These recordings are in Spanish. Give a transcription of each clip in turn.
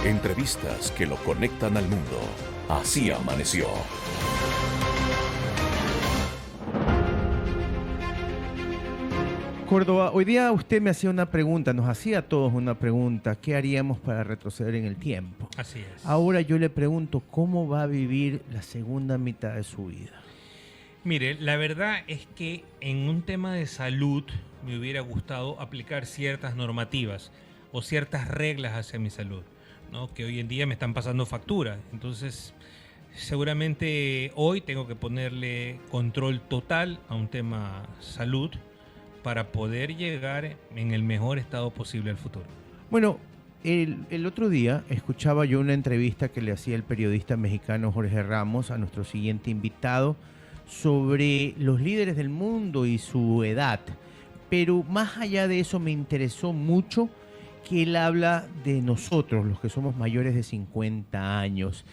Entrevistas que lo conectan al mundo. Así amaneció. Córdoba, hoy día usted me hacía una pregunta, nos hacía a todos una pregunta: ¿qué haríamos para retroceder en el tiempo? Así es. Ahora yo le pregunto, ¿cómo va a vivir la segunda mitad de su vida? Mire, la verdad es que en un tema de salud me hubiera gustado aplicar ciertas normativas o ciertas reglas hacia mi salud, ¿no? Que hoy en día me están pasando factura. Entonces, seguramente hoy tengo que ponerle control total a un tema salud para poder llegar en el mejor estado posible al futuro. Bueno, el otro día escuchaba yo una entrevista que le hacía el periodista mexicano Jorge Ramos a nuestro siguiente invitado sobre los líderes del mundo y su edad. Pero más allá de eso me interesó mucho que él habla de nosotros, los que somos mayores de 50 años,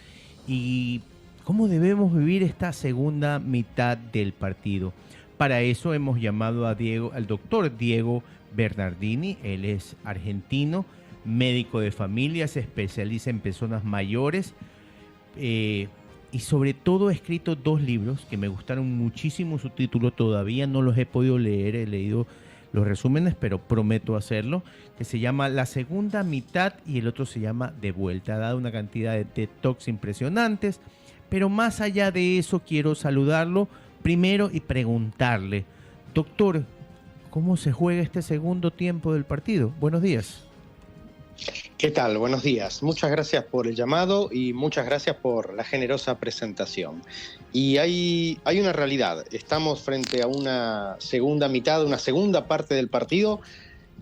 y cómo debemos vivir esta segunda mitad del partido. Para eso hemos llamado al doctor Diego Bernardini. Él es argentino, médico de familia, se especializa en personas mayores y sobre todo ha escrito 2 libros que me gustaron muchísimo su título. Todavía no los he podido leer, he leído los resúmenes, pero prometo hacerlo, que se llama La Segunda Mitad y el otro se llama De Vuelta. Ha dado una cantidad de TED Talks impresionantes, pero más allá de eso quiero saludarlo primero y preguntarle, doctor, ¿cómo se juega este segundo tiempo del partido? Buenos días. ¿Qué tal? Buenos días. Muchas gracias por el llamado y muchas gracias por la generosa presentación. Y hay una realidad. Estamos frente a una segunda mitad, una segunda parte del partido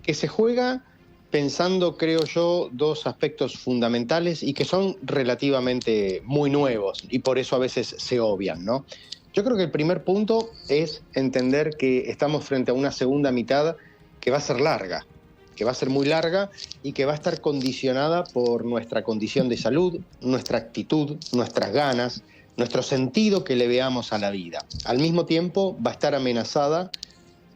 que se juega pensando, creo yo, 2 aspectos fundamentales y que son relativamente muy nuevos y por eso a veces se obvian, ¿no? Yo creo que el primer punto es entender que estamos frente a una segunda mitad que va a ser larga, que va a ser muy larga y que va a estar condicionada por nuestra condición de salud, nuestra actitud, nuestras ganas, nuestro sentido que le veamos a la vida. Al mismo tiempo va a estar amenazada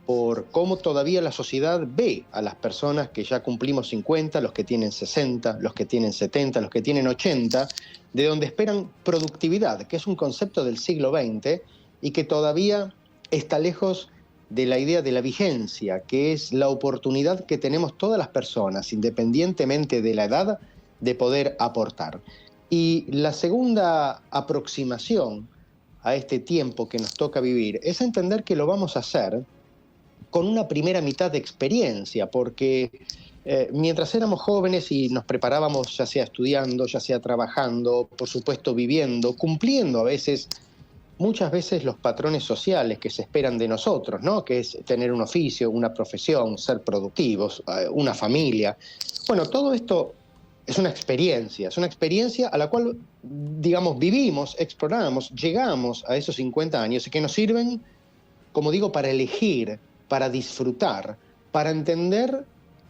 por cómo todavía la sociedad ve a las personas que ya cumplimos 50, los que tienen 60, los que tienen 70, los que tienen 80, de donde esperan productividad, que es un concepto del siglo XX y que todavía está lejos de la idea de la vigencia, que es la oportunidad que tenemos todas las personas, independientemente de la edad, de poder aportar. Y la segunda aproximación a este tiempo que nos toca vivir es entender que lo vamos a hacer con una primera mitad de experiencia, porque mientras éramos jóvenes y nos preparábamos, ya sea estudiando, ya sea trabajando, por supuesto viviendo, cumpliendo muchas veces los patrones sociales que se esperan de nosotros, ¿no? Que es tener un oficio, una profesión, ser productivos, una familia. Bueno, todo esto es una experiencia a la cual, digamos, vivimos, exploramos, llegamos a esos 50 años y que nos sirven, como digo, para elegir, para disfrutar, para entender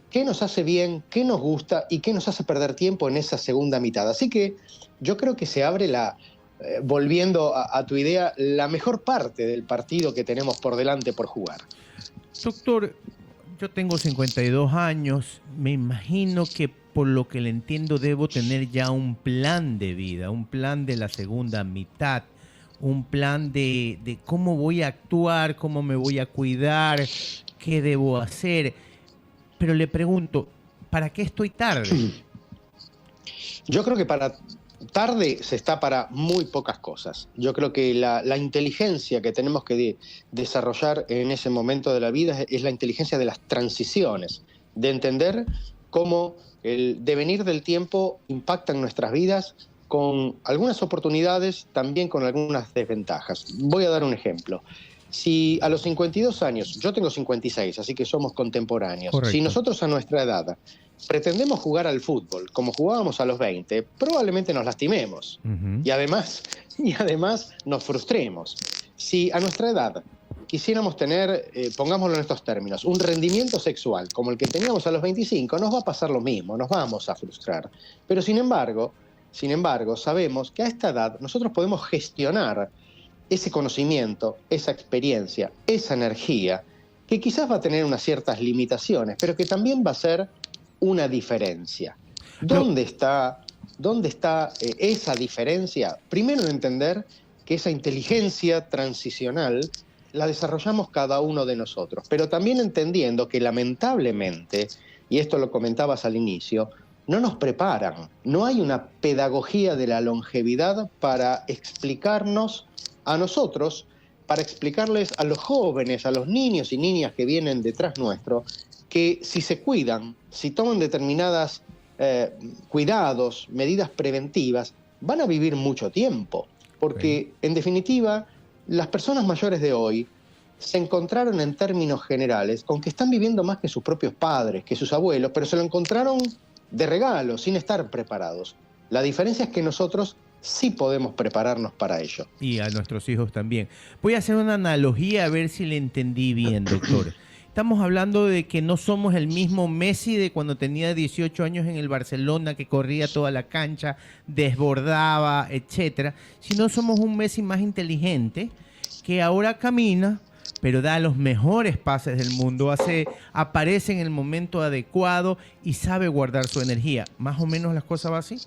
qué nos hace bien, qué nos gusta y qué nos hace perder tiempo en esa segunda mitad. Así que yo creo que se abre volviendo a tu idea, la mejor parte del partido que tenemos por delante por jugar. Doctor, yo tengo 52 años, me imagino que por lo que le entiendo debo tener ya un plan de vida, un plan de la segunda mitad, un plan de cómo voy a actuar, cómo me voy a cuidar, qué debo hacer. Pero le pregunto, ¿para qué estoy tarde? Yo creo que tarde se está para muy pocas cosas. Yo creo que la inteligencia que tenemos que desarrollar en ese momento de la vida es la inteligencia de las transiciones, de entender cómo el devenir del tiempo impacta en nuestras vidas, con algunas oportunidades, también con algunas desventajas. Voy a dar un ejemplo. Si a los 52 años, yo tengo 56, así que somos contemporáneos. Correcto. Si nosotros a nuestra edad pretendemos jugar al fútbol como jugábamos a los 20, probablemente nos lastimemos y además nos frustremos. Si a nuestra edad quisiéramos tener, pongámoslo en estos términos, un rendimiento sexual como el que teníamos a los 25, nos va a pasar lo mismo, nos vamos a frustrar. Pero sin embargo, sabemos que a esta edad nosotros podemos gestionar ese conocimiento, esa experiencia, esa energía, que quizás va a tener unas ciertas limitaciones, pero que también va a ser una diferencia. ¿Dónde está ¿Dónde está esa diferencia? Primero en entender que esa inteligencia transicional la desarrollamos cada uno de nosotros, pero también entendiendo que lamentablemente, y esto lo comentabas al inicio, no nos preparan, no hay una pedagogía de la longevidad para explicarnos a nosotros, para explicarles a los jóvenes, a los niños y niñas que vienen detrás nuestro, que si se cuidan, si toman determinadas cuidados, medidas preventivas, van a vivir mucho tiempo, porque en definitiva las personas mayores de hoy se encontraron en términos generales con que están viviendo más que sus propios padres, que sus abuelos, pero se lo encontraron de regalo, sin estar preparados. La diferencia es que nosotros sí podemos prepararnos para ello. Y a nuestros hijos también. Voy a hacer una analogía a ver si le entendí bien, doctor. Estamos hablando de que no somos el mismo Messi de cuando tenía 18 años en el Barcelona, que corría toda la cancha, desbordaba, etcétera, sino somos un Messi más inteligente, que ahora camina, pero da los mejores pases del mundo, aparece en el momento adecuado y sabe guardar su energía. ¿Más o menos las cosas van así?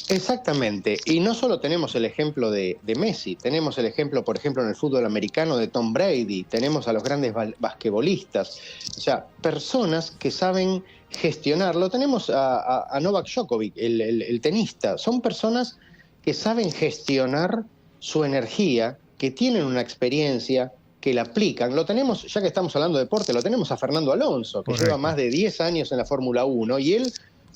Exactamente, y no solo tenemos el ejemplo de Messi, tenemos el ejemplo, por ejemplo, en el fútbol americano de Tom Brady, tenemos a los grandes basquetbolistas, o sea, personas que saben gestionarlo. Tenemos a Novak Djokovic, el tenista, son personas que saben gestionar su energía, que tienen una experiencia, que la aplican. Lo tenemos, ya que estamos hablando de deporte, lo tenemos a Fernando Alonso, que lleva más de 10 años en la Fórmula 1, y él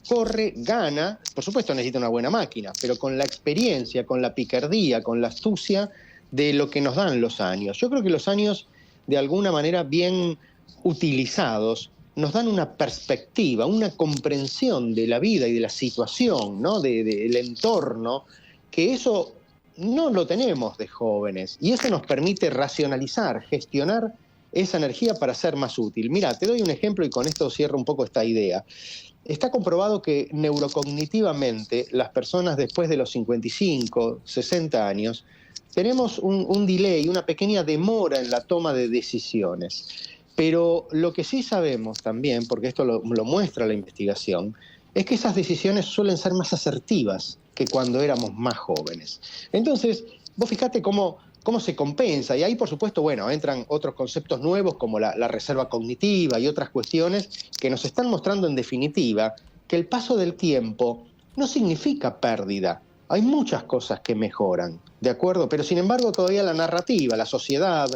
corre, gana, por supuesto necesita una buena máquina, pero con la experiencia, con la picardía, con la astucia de lo que nos dan los años. Yo creo que los años, de alguna manera bien utilizados, nos dan una perspectiva, una comprensión de la vida y de la situación, ¿no? Del entorno, que eso no lo tenemos de jóvenes, y eso nos permite racionalizar, gestionar esa energía para ser más útil. Mira, te doy un ejemplo y con esto cierro un poco esta idea. Está comprobado que neurocognitivamente las personas después de los 55, 60 años, tenemos un delay, una pequeña demora en la toma de decisiones. Pero lo que sí sabemos también, porque esto lo muestra la investigación, es que esas decisiones suelen ser más asertivas que cuando éramos más jóvenes. Entonces, vos fijate cómo se compensa, y ahí por supuesto, bueno, entran otros conceptos nuevos como la reserva cognitiva y otras cuestiones que nos están mostrando en definitiva que el paso del tiempo no significa pérdida. Hay muchas cosas que mejoran, ¿de acuerdo? Pero sin embargo todavía la narrativa, la sociedad,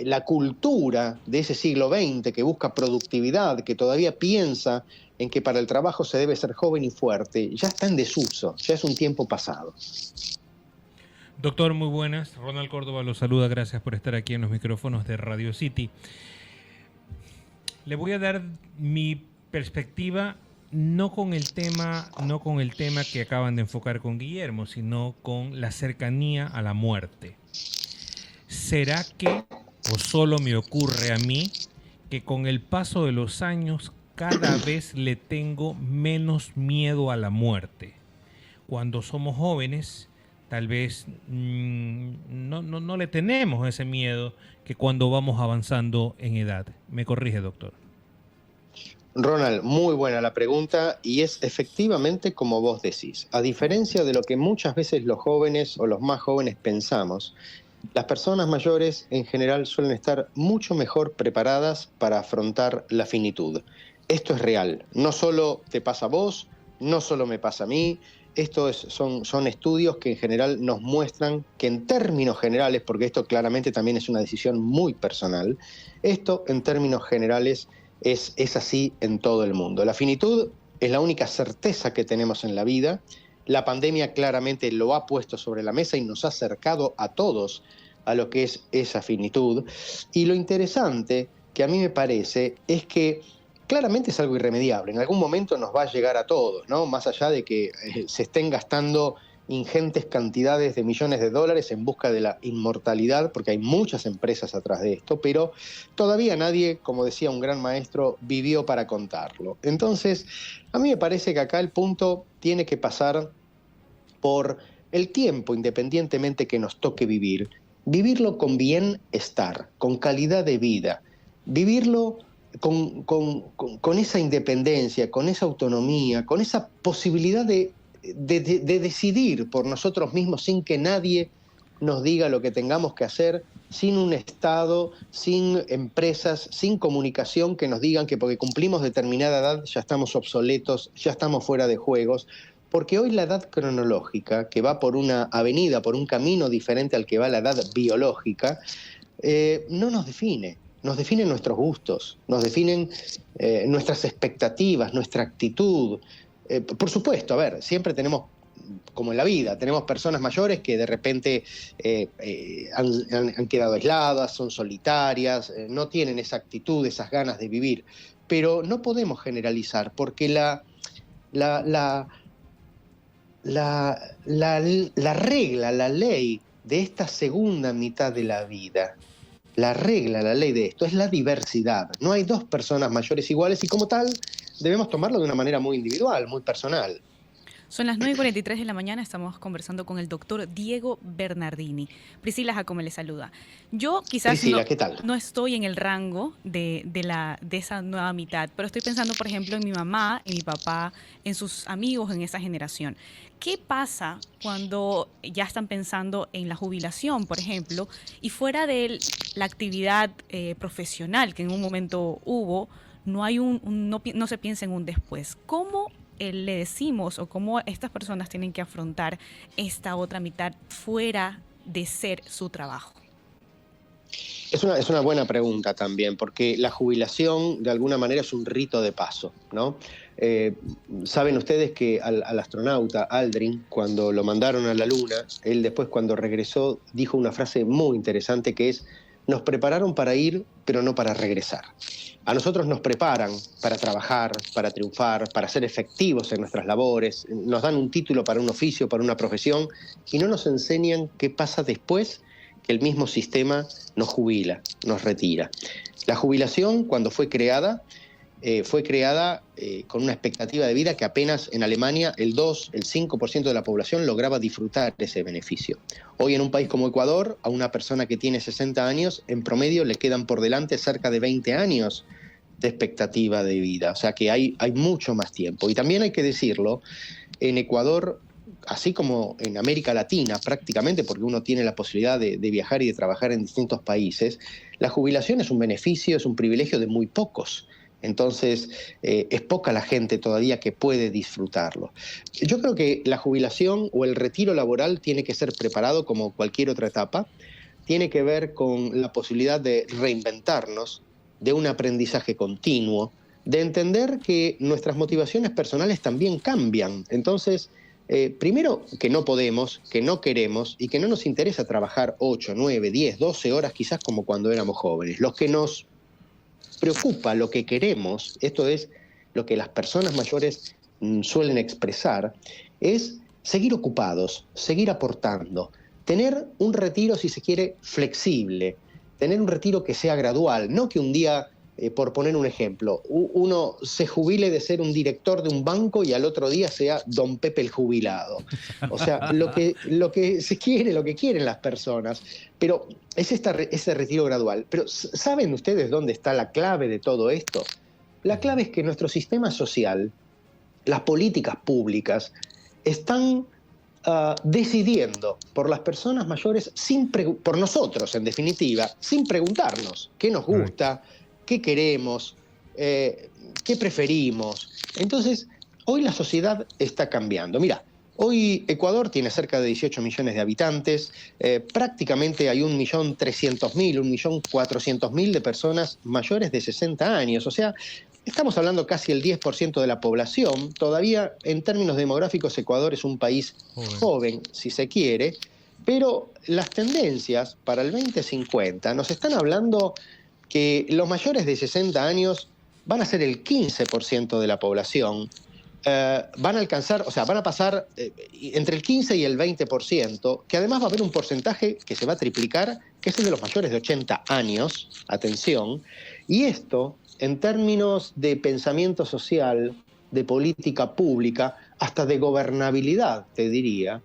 la cultura de ese siglo XX que busca productividad, que todavía piensa en que para el trabajo se debe ser joven y fuerte, ya está en desuso, ya es un tiempo pasado. Doctor, muy buenas. Ronald Córdoba lo saluda. Gracias por estar aquí en los micrófonos de Radio City. Le voy a dar mi perspectiva no con el tema que acaban de enfocar con Guillermo, sino con la cercanía a la muerte. ¿Será que, o solo me ocurre a mí, que con el paso de los años cada vez le tengo menos miedo a la muerte? Cuando somos jóvenes, tal vez no le tenemos ese miedo que cuando vamos avanzando en edad. ¿Me corrige, doctor? Ronald, muy buena la pregunta, y es efectivamente como vos decís. A diferencia de lo que muchas veces los jóvenes o los más jóvenes pensamos, las personas mayores en general suelen estar mucho mejor preparadas para afrontar la finitud. Esto es real. No solo te pasa a vos, no solo me pasa a mí. Son estudios que en general nos muestran que en términos generales, porque esto claramente también es una decisión muy personal, esto en términos generales es así en todo el mundo. La finitud es la única certeza que tenemos en la vida. La pandemia claramente lo ha puesto sobre la mesa y nos ha acercado a todos a lo que es esa finitud. Y lo interesante que a mí me parece es que claramente es algo irremediable, en algún momento nos va a llegar a todos, ¿no? Más allá de que se estén gastando ingentes cantidades de millones de dólares en busca de la inmortalidad, porque hay muchas empresas atrás de esto, pero todavía nadie, como decía un gran maestro, vivió para contarlo. Entonces, a mí me parece que acá el punto tiene que pasar por el tiempo, independientemente que nos toque vivirlo con bienestar, con calidad de vida, vivirlo con esa independencia, con esa autonomía, con esa posibilidad de decidir por nosotros mismos sin que nadie nos diga lo que tengamos que hacer, sin un Estado, sin empresas, sin comunicación que nos digan que porque cumplimos determinada edad ya estamos obsoletos, ya estamos fuera de juegos. Porque hoy la edad cronológica, que va por una avenida, por un camino diferente al que va la edad biológica, no nos define. Nos definen nuestros gustos, nos definen nuestras expectativas, nuestra actitud. Por supuesto, a ver, siempre tenemos, como en la vida, tenemos personas mayores que de repente han quedado aisladas, son solitarias, no tienen esa actitud, esas ganas de vivir. Pero no podemos generalizar, porque la regla, la ley de esta segunda mitad de la vida, la regla, la ley de esto es la diversidad. No hay dos personas mayores iguales y como tal debemos tomarlo de una manera muy individual, muy personal. Son las 9:43 de la mañana, estamos conversando con el doctor Diego Bernardini. Priscila Jacome le saluda. Yo quizás Priscila, ¿qué tal? No estoy en el rango de esa nueva mitad, pero estoy pensando, por ejemplo, en mi mamá, en mi papá, en sus amigos, en esa generación. ¿Qué pasa cuando ya están pensando en la jubilación, por ejemplo, y fuera de la actividad profesional que en un momento hubo, no se piensa en un después? ¿Cómo le decimos o cómo estas personas tienen que afrontar esta otra mitad fuera de ser su trabajo? Es una buena pregunta también, porque la jubilación de alguna manera es un rito de paso, ¿no? Saben ustedes que al astronauta Aldrin, cuando lo mandaron a la Luna, él después cuando regresó dijo una frase muy interesante que es: nos prepararon para ir, pero no para regresar. A nosotros nos preparan para trabajar, para triunfar, para ser efectivos en nuestras labores, nos dan un título para un oficio, para una profesión, y no nos enseñan qué pasa después que el mismo sistema nos jubila, nos retira. La jubilación, cuando fue creada con una expectativa de vida que apenas en Alemania el 5% de la población lograba disfrutar de ese beneficio. Hoy en un país como Ecuador, a una persona que tiene 60 años, en promedio le quedan por delante cerca de 20 años de expectativa de vida. O sea que hay mucho más tiempo. Y también hay que decirlo, en Ecuador, así como en América Latina prácticamente, porque uno tiene la posibilidad de viajar y de trabajar en distintos países, la jubilación es un beneficio, es un privilegio de muy pocos. Entonces, es poca la gente todavía que puede disfrutarlo. Yo creo que la jubilación o el retiro laboral tiene que ser preparado como cualquier otra etapa. Tiene que ver con la posibilidad de reinventarnos, de un aprendizaje continuo, de entender que nuestras motivaciones personales también cambian. Entonces, primero, que no podemos, que no queremos y que no nos interesa trabajar 8, 9, 10, 12 horas quizás como cuando éramos jóvenes. Los que nos preocupa, lo que queremos, esto es lo que las personas mayores suelen expresar, es seguir ocupados, seguir aportando, tener un retiro, si se quiere, flexible, tener un retiro que sea gradual, no que un día, por poner un ejemplo, uno se jubile de ser un director de un banco y al otro día sea don Pepe el jubilado. O sea, lo que se quiere, lo que quieren las personas, pero es ese retiro gradual. Pero ¿saben ustedes dónde está la clave de todo esto? La clave es que nuestro sistema social, las políticas públicas, están decidiendo por las personas mayores, por nosotros en definitiva, sin preguntarnos qué nos gusta, qué queremos, qué preferimos. Entonces, hoy la sociedad está cambiando. Mira, hoy Ecuador tiene cerca de 18 millones de habitantes, prácticamente hay 1.300.000, 1.400.000 de personas mayores de 60 años, o sea, estamos hablando casi el 10% de la población. Todavía en términos demográficos Ecuador es un país joven, si se quiere, pero las tendencias para el 2050 nos están hablando que los mayores de 60 años van a ser el 15% de la población, van a pasar entre el 15 y el 20%, que además va a haber un porcentaje que se va a triplicar, que es el de los mayores de 80 años, atención, y esto, en términos de pensamiento social, de política pública, hasta de gobernabilidad, te diría,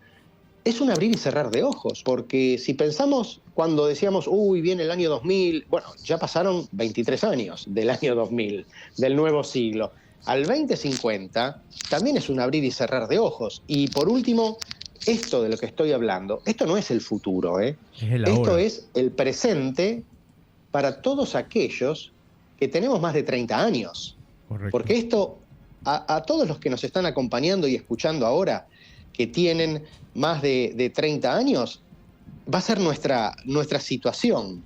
es un abrir y cerrar de ojos, porque si pensamos cuando decíamos, uy, viene el año 2000, bueno, ya pasaron 23 años del año 2000, del nuevo siglo. Al 2050 también es un abrir y cerrar de ojos. Y por último, esto de lo que estoy hablando, esto no es el futuro, ¿eh? Es el Esto ahora. es el presente para todos aquellos que tenemos más de 30 años. Correcto. Porque esto, a todos los que nos están acompañando y escuchando ahora, que tienen más de 30 años, va a ser nuestra situación.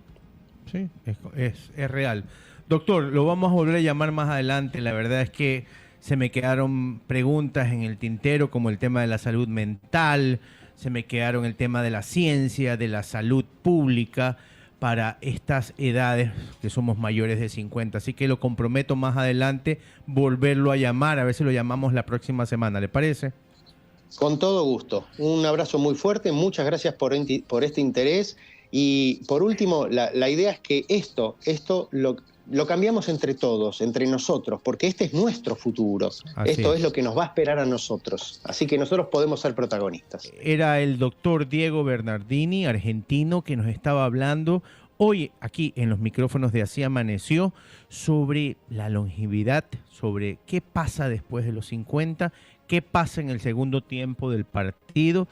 Sí, es real. Doctor, lo vamos a volver a llamar más adelante. La verdad es que se me quedaron preguntas en el tintero, como el tema de la salud mental, se me quedaron el tema de la ciencia, de la salud pública para estas edades que somos mayores de 50. Así que lo comprometo más adelante volverlo a llamar, a ver si lo llamamos la próxima semana. ¿Le parece? Con todo gusto. Un abrazo muy fuerte, muchas gracias por este interés. Y por último, la idea es que esto lo cambiamos entre todos, entre nosotros, porque este es nuestro futuro. Esto es lo que nos va a esperar a nosotros. Así que nosotros podemos ser protagonistas. Era el doctor Diego Bernardini, argentino, que nos estaba hablando hoy aquí en los micrófonos de Así Amaneció sobre la longevidad, sobre qué pasa después de los 50, qué pasa en el segundo tiempo del partido.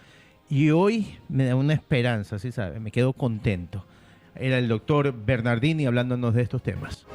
Y hoy me da una esperanza, ¿sí sabe? Me quedo contento. Era el doctor Bernardini hablándonos de estos temas.